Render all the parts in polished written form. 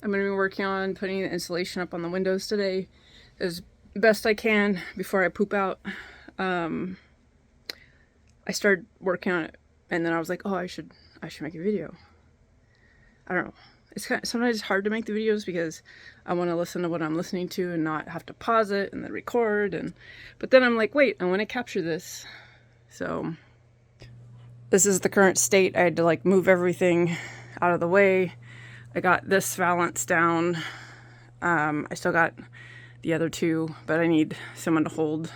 I'm going to be working on putting the insulation up on the windows today as best I can before I poop out. I started working on it and then I was like, oh, I should make a video. I don't know. It's sometimes it's hard to make the videos because I want to listen to what I'm listening to and not have to pause it and then record. But then I'm like, wait, I want to capture this. So this is the current state. I had to like move everything out of the way. I got this valance down. I still got the other two, but I need someone to hold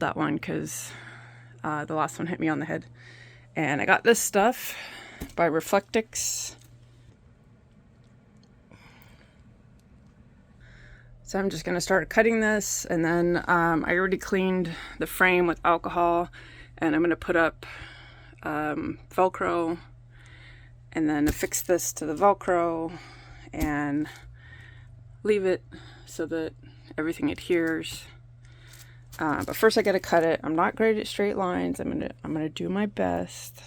that one because the last one hit me on the head. And I got this stuff by Reflectix. So I'm just going to start cutting this, and then I already cleaned the frame with alcohol, and I'm going to put up Velcro and then affix this to the Velcro and leave it so that everything adheres. But first I got to cut it. I'm not great at straight lines. I'm gonna do my best.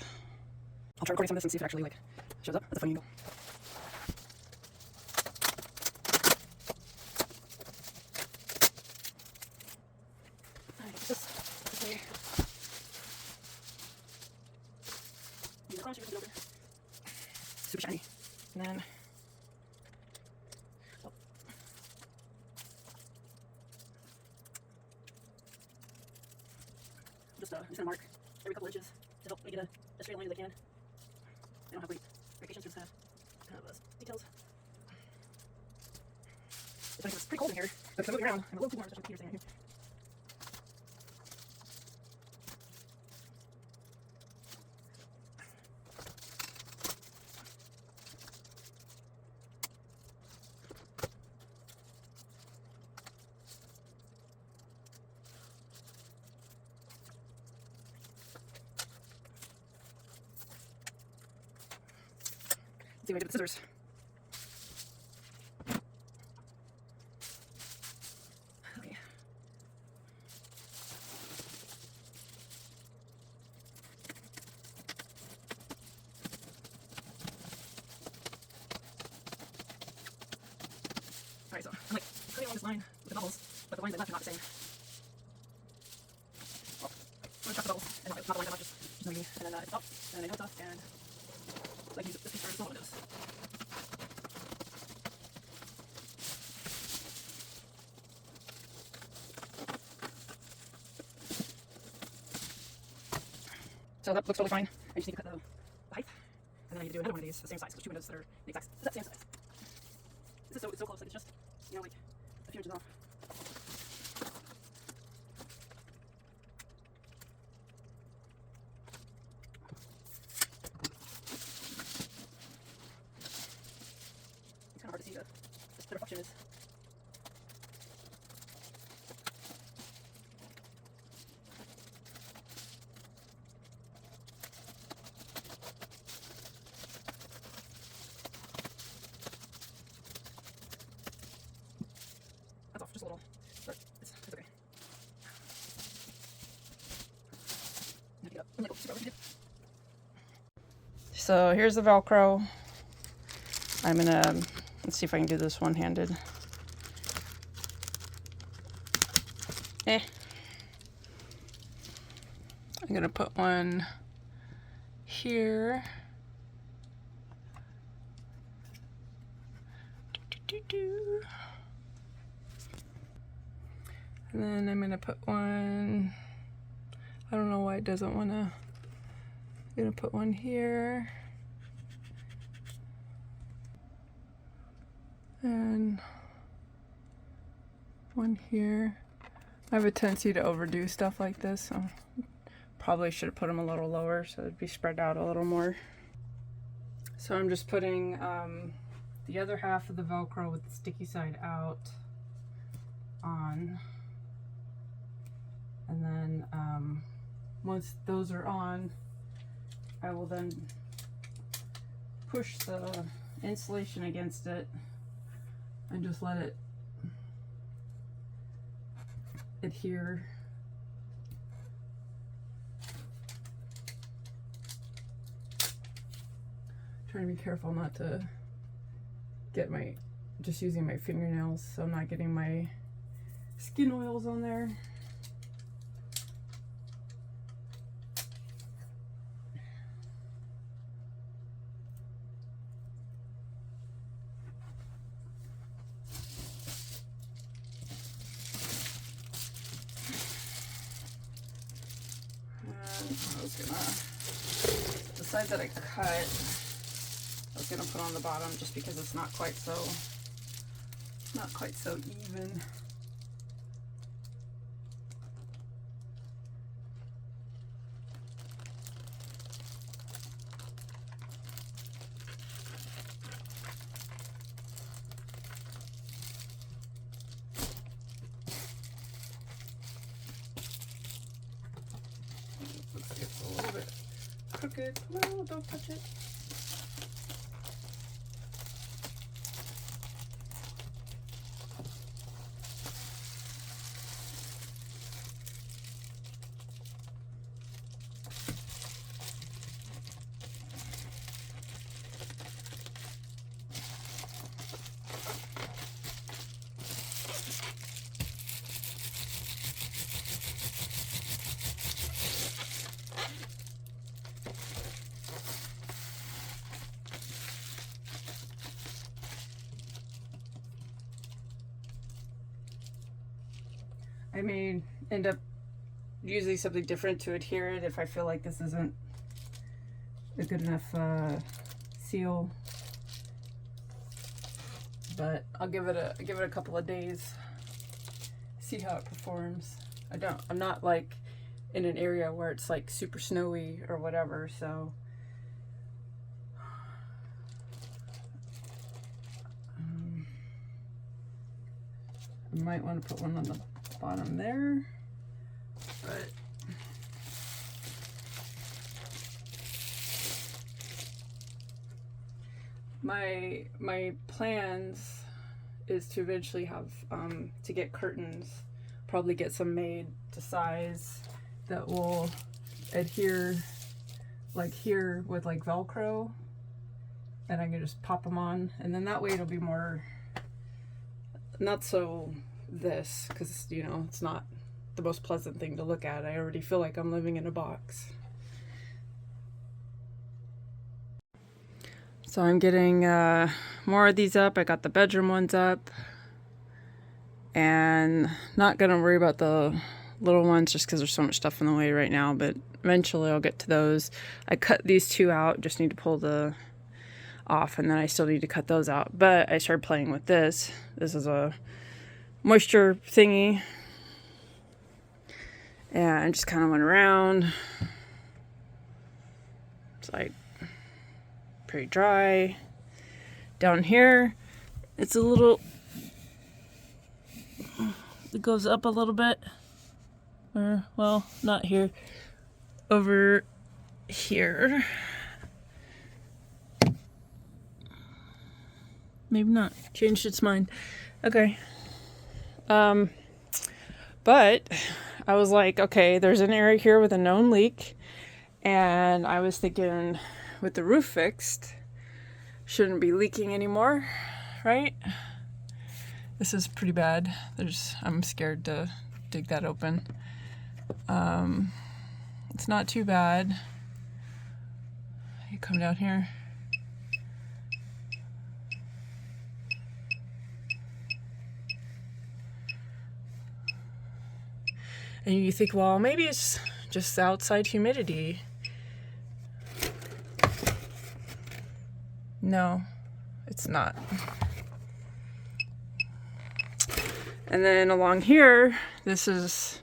I'll try recording some of this and see if it actually like shows up. That's a funny angle. Super shiny. And then just gonna mark every couple inches to help make it a straight line as I can. I don't have weight variations, just have kind of details. It's pretty cold in here, but if I'm moving around, I'm a little too warm, especially with Peter staying here. Let's see what I did with the scissors. Okay. Alright, so I'm like cutting along this line with the bubbles, but the lines I left are not the same. Well, I'm gonna chop the bubbles, and not the lines that much, just moving, and then it's up, and then I know it's up, and like use this piece for the windows. So that looks totally fine. I just need to cut the height, and then I need to do another one of these the same size. There's two windows that are the exact same size. This is so close, like it's just, you know, like a few inches off. It's kind of hard to see the reflection is. That's off just a little, but it's okay. So here's the Velcro. I'm gonna, let's see if I can do this one-handed. I'm gonna put one here. And then I'm gonna put one, I don't know why it doesn't wanna, I'm gonna put one here. And one here. I have a tendency to overdo stuff like this, so probably should have put them a little lower so it'd be spread out a little more. So I'm just putting the other half of the Velcro with the sticky side out on. And then once those are on, I will then push the insulation against it and just let it adhere. Trying to be careful not to get my, just using my fingernails so I'm not getting my skin oils on there. I was gonna, the side that I cut, I was gonna put on the bottom just because it's not quite so even. Looks like it's a little bit crooked. No, don't touch it. I may end up using something different to adhere it if I feel like this isn't a good enough seal. But I'll give it a couple of days, see how it performs. I'm not like in an area where it's like super snowy or whatever, so I might want to put one on the bottom there, but my plans is to eventually have to get curtains, probably get some made to size that will adhere like here with like Velcro, and I can just pop them on, and then that way it'll be more not so this, because you know it's not the most pleasant thing to look at. I already feel like I'm living in a box. So I'm getting more of these up. I got the bedroom ones up, and not gonna worry about the little ones just because there's so much stuff in the way right now, but eventually I'll get to those. I cut these two out, just need to pull the off, and then I still need to cut those out. But I started playing with this. This is a moisture thingy, and I just kind of went around. It's like pretty dry. Down here it's a little, it goes up a little bit, or well, not here, over here. Maybe not, changed its mind. Okay. But I was like, okay, there's an area here with a known leak, and I was thinking with the roof fixed, shouldn't be leaking anymore, right? This is pretty bad. I'm scared to dig that open. It's not too bad. You come down here. And you think, well, maybe it's just outside humidity. No, it's not. And then along here, this is,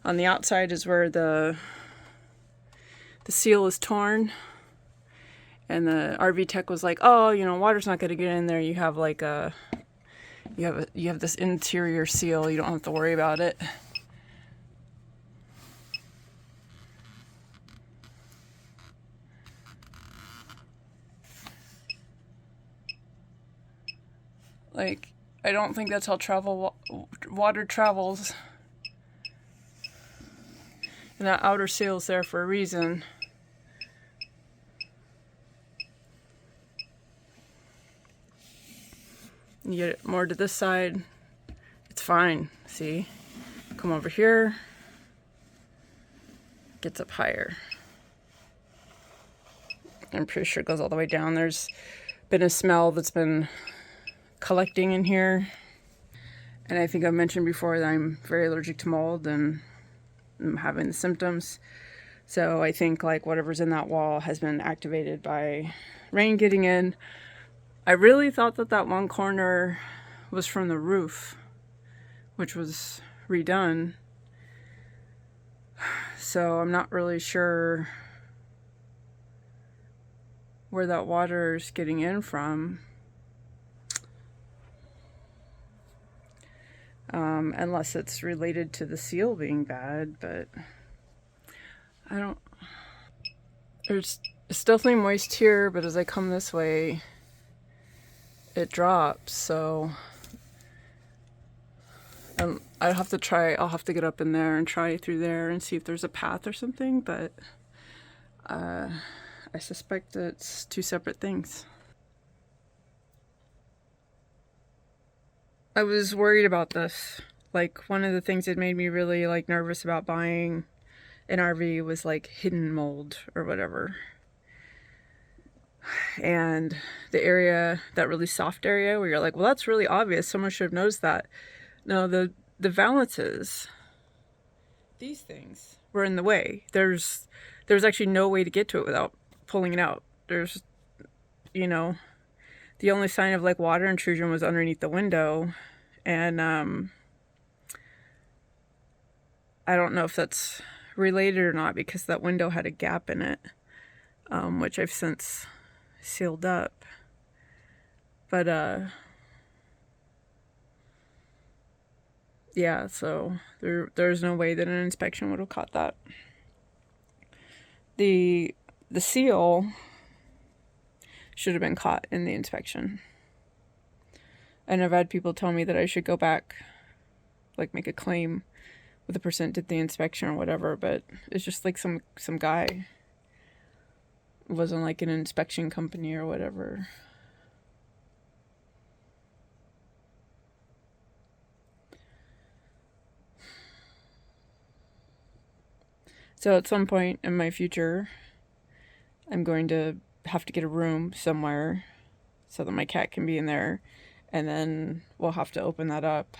on the outside is where the seal is torn. And the RV tech was like, oh, you know, water's not gonna get in there. You have like you have this interior seal. You don't have to worry about it. Like, I don't think that's how water travels. And that outer seal's there for a reason. You get it more to this side, it's fine. See? Come over here, gets up higher. I'm pretty sure it goes all the way down. There's been a smell that's been collecting in here. And I think I've mentioned before that I'm very allergic to mold and I'm having the symptoms. So I think like whatever's in that wall has been activated by rain getting in. I really thought that that one corner was from the roof, which was redone. So I'm not really sure where that water's getting in from. Unless it's related to the seal being bad, but I don't... It's definitely moist here, but as I come this way, it drops, so I'll have to get up in there and try through there and see if there's a path or something, but I suspect it's two separate things. I was worried about this. Like, one of the things that made me really like nervous about buying an RV was like hidden mold or whatever. And the area, that really soft area where you're like, well, that's really obvious, someone should have noticed that. No, the valances, these things were in the way. There's actually no way to get to it without pulling it out. There's, you know, the only sign of like water intrusion was underneath the window. And I don't know if that's related or not because that window had a gap in it, which I've since sealed up. But yeah, so there's no way that an inspection would have caught that. The seal should have been caught in the inspection. And I've had people tell me that I should go back, like make a claim with the person did the inspection or whatever, but it's just like some guy. It wasn't like an inspection company or whatever. So at some point in my future, I'm going to have to get a room somewhere so that my cat can be in there. And then we'll have to open that up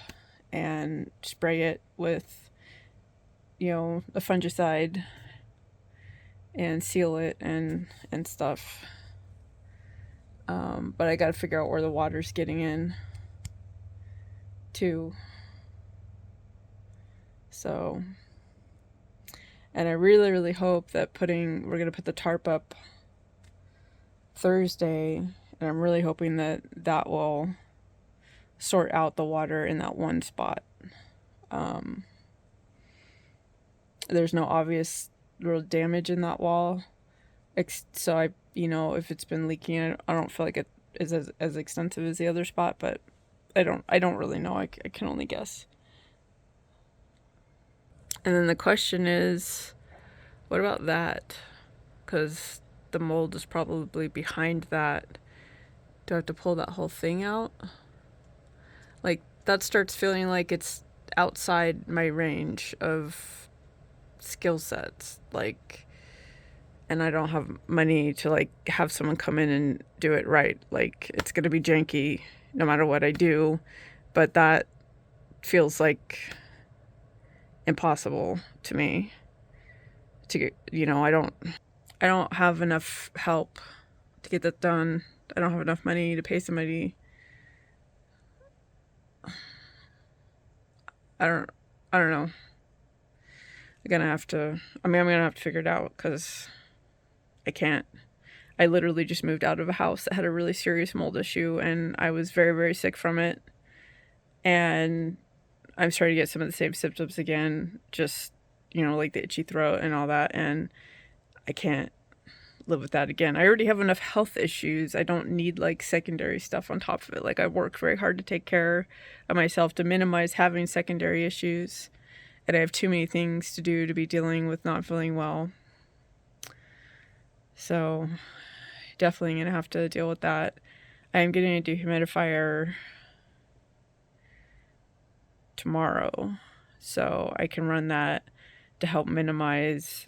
and spray it with, you know, a fungicide and seal it and stuff. But I got to figure out where the water's getting in too. So, and I really, really hope that we're going to put the tarp up Thursday. And I'm really hoping that will sort out the water in that one spot. There's no obvious real damage in that wall. So I, you know, if it's been leaking, I don't feel like it is as extensive as the other spot, but I don't really know. I can only guess. And then the question is, what about that? Because the mold is probably behind that. Do I have to pull that whole thing out? Like, that starts feeling like it's outside my range of skill sets. Like, and I don't have money to like have someone come in and do it right. Like, it's gonna be janky no matter what I do, but that feels like impossible to me to get, you know, I don't have enough help to get that done. I don't have enough money to pay somebody. I don't know. I'm gonna have to figure it out because I can't. I literally just moved out of a house that had a really serious mold issue and I was very, very sick from it. And I'm starting to get some of the same symptoms again, just, you know, like the itchy throat and all that. And I can't live with that again. I already have enough health issues. I don't need like secondary stuff on top of it. Like, I work very hard to take care of myself to minimize having secondary issues. And I have too many things to do to be dealing with not feeling well. So definitely going to have to deal with that. I am getting a dehumidifier tomorrow. So I can run that to help minimize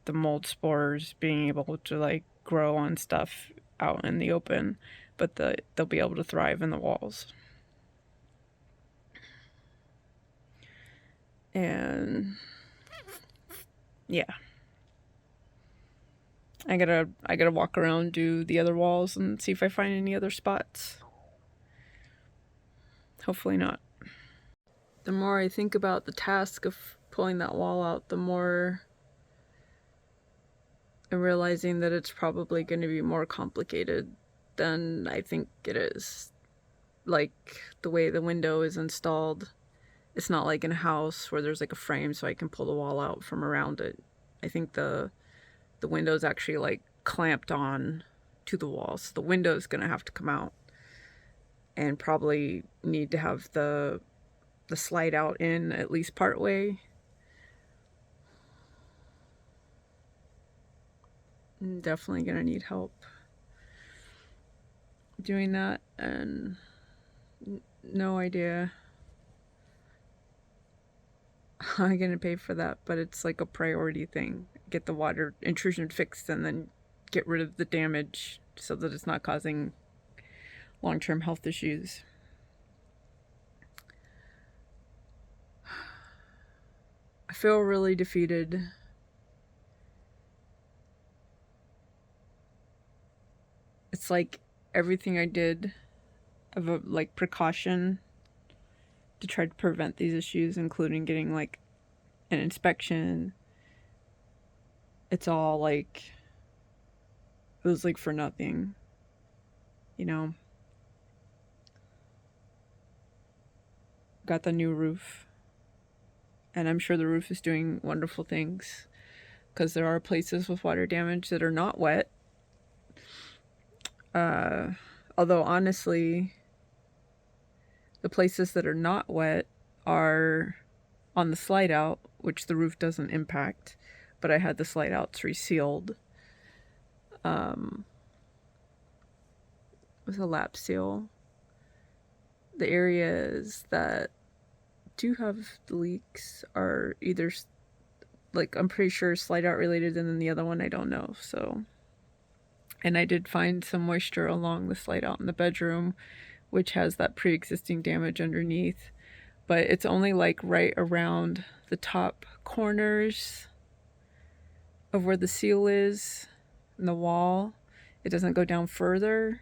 the mold spores being able to like grow on stuff out in the open, but they'll be able to thrive in the walls. And yeah, I gotta walk around, do the other walls, and see if I find any other spots. Hopefully not. The more I think about the task of pulling that wall out, the more I'm realizing that it's probably going to be more complicated than I think it is. Like, the way the window is installed, it's not like in a house where there's like a frame so I can pull the wall out from around it. I think the window's actually like clamped on to the wall, so the window's gonna have to come out, and probably need to have the slide out in at least part way. I'm definitely gonna need help doing that, and no idea how I'm gonna pay for that, but it's like a priority thing. Get the water intrusion fixed and then get rid of the damage so that it's not causing long-term health issues. I feel really defeated. It's like everything I did of a like precaution to try to prevent these issues, including getting like an inspection, it's all like, it was like for nothing, you know. Got the new roof, and I'm sure the roof is doing wonderful things, because there are places with water damage that are not wet. Although honestly, the places that are not wet are on the slide out, which the roof doesn't impact, but I had the slide outs resealed with a lap seal. The areas that do have the leaks are either like, I'm pretty sure slide out related, and then the other one I don't know. So, and I did find some moisture along the slide out in the bedroom, which has that pre-existing damage underneath, but it's only like right around the top corners of where the seal is in the wall. It doesn't go down further.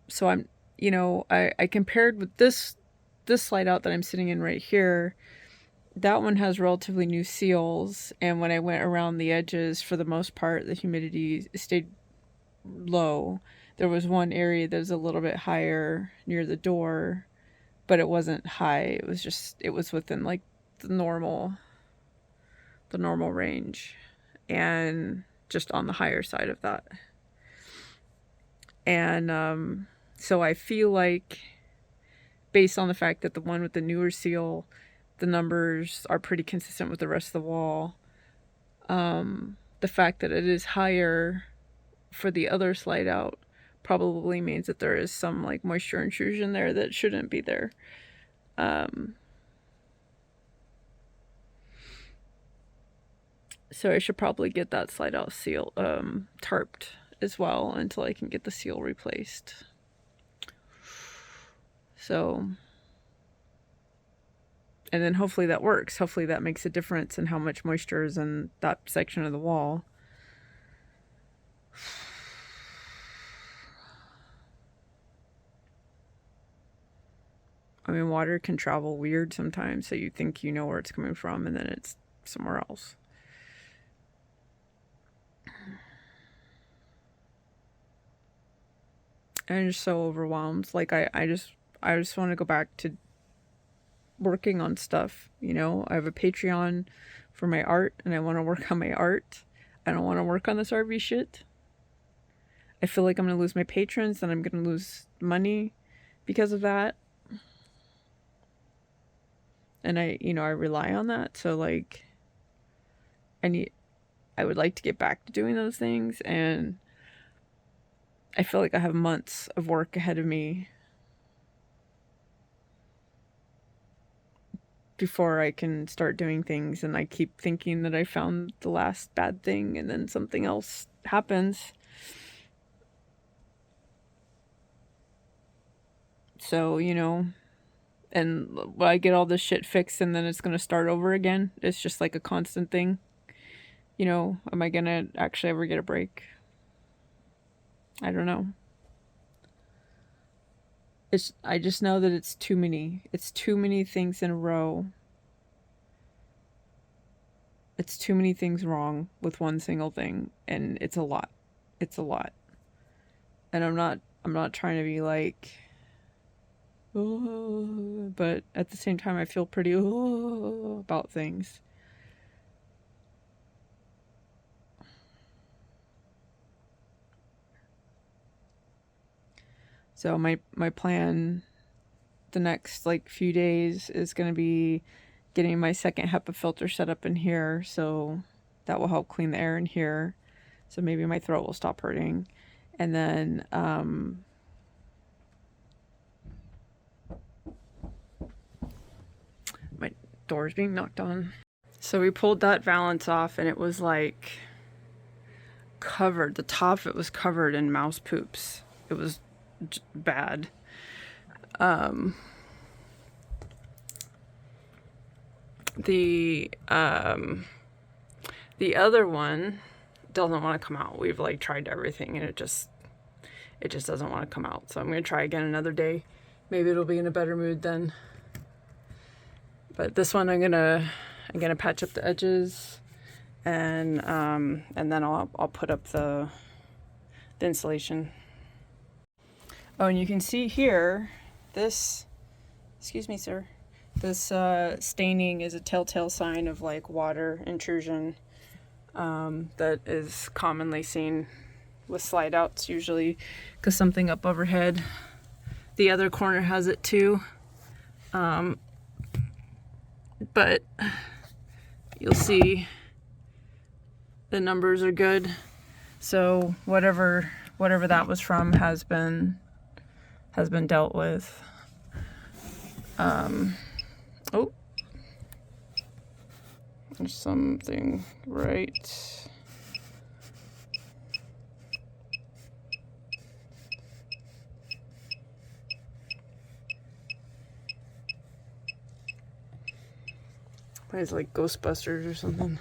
So I'm, you know, I compared with this slide out that I'm sitting in right here. That one has relatively new seals, and when I went around the edges, for the most part, the humidity stayed low. There was one area that was a little bit higher near the door, but it wasn't high. It was just, it was within like the normal range, and just on the higher side of that. And so I feel like, based on the fact that the one with the newer seal, the numbers are pretty consistent with the rest of the wall, the fact that it is higher for the other slide out probably means that there is some like moisture intrusion there that shouldn't be there. So I should probably get that slide out seal tarped as well until I can get the seal replaced. So, and then hopefully that works. Hopefully that makes a difference in how much moisture is in that section of the wall. I mean, water can travel weird sometimes, so you think you know where it's coming from, and then it's somewhere else. And I'm just so overwhelmed. Like, I just want to go back to working on stuff, you know. I have a Patreon for my art, and I want to work on my art. I don't want to work on this RV shit. I feel like I'm going to lose my patrons, and I'm going to lose money because of that. And I rely on that. So like, I would like to get back to doing those things, and I feel like I have months of work ahead of me. before I can start doing things, and I keep thinking that I found the last bad thing and then something else happens. So, you know, and I get all this shit fixed and then it's going to start over again. It's just like a constant thing. You know, am I going to actually ever get a break? I don't know. I just know that it's too many. It's too many things in a row. It's too many things wrong with one single thing, and it's a lot. It's a lot. And I'm not trying to be like, oh, but at the same time I feel pretty about things. So my plan the next like few days is going to be getting my second HEPA filter set up in here, so that will help clean the air in here. So maybe my throat will stop hurting. And then my door's being knocked on. So we pulled that valance off and it was like covered, the top of it was covered in mouse poops. It was bad. The other one doesn't want to come out. We've like tried everything and it just doesn't want to come out. So I'm going to try again another day. Maybe it'll be in a better mood then. But this one I'm gonna patch up the edges, and then I'll put up the insulation. Oh, and you can see here, this, excuse me, sir, this staining is a telltale sign of like water intrusion that is commonly seen with slide outs, usually because something up overhead. The other corner has it too. But you'll see the numbers are good. So whatever that was from has been dealt with. Oh, there's something right. It's like Ghostbusters or something.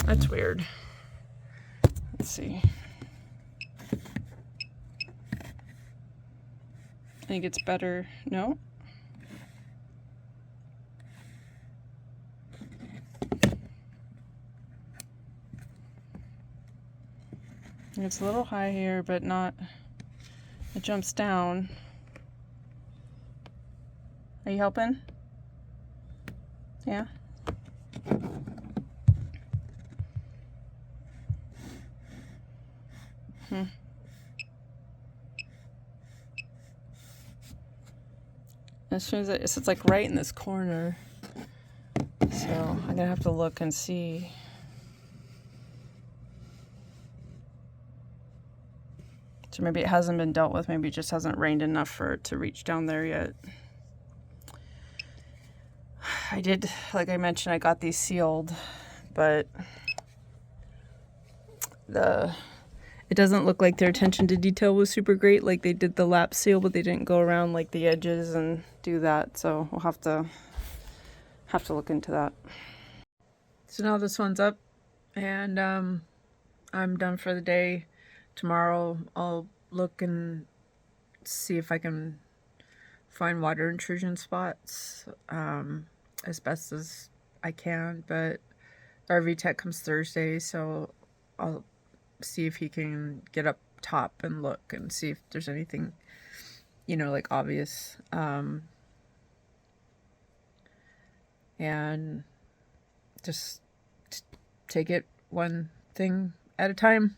That's weird. Let's see. I think it's better. No? It's a little high here, but not. It jumps down. Are you helping? Yeah? As soon as it's like right in this corner. So I'm gonna have to look and see. So maybe it hasn't been dealt with. Maybe it just hasn't rained enough for it to reach down there yet. I did, like I mentioned, I got these sealed, but it doesn't look like their attention to detail was super great. Like they did the lap seal, but they didn't go around like the edges and do that. So we'll have to look into that. So now this one's up, and I'm done for the day. Tomorrow I'll look and see if I can find water intrusion spots as best as I can, but RV tech comes Thursday, so I'll see if he can get up top and look and see if there's anything, you know, like obvious, and just take it one thing at a time.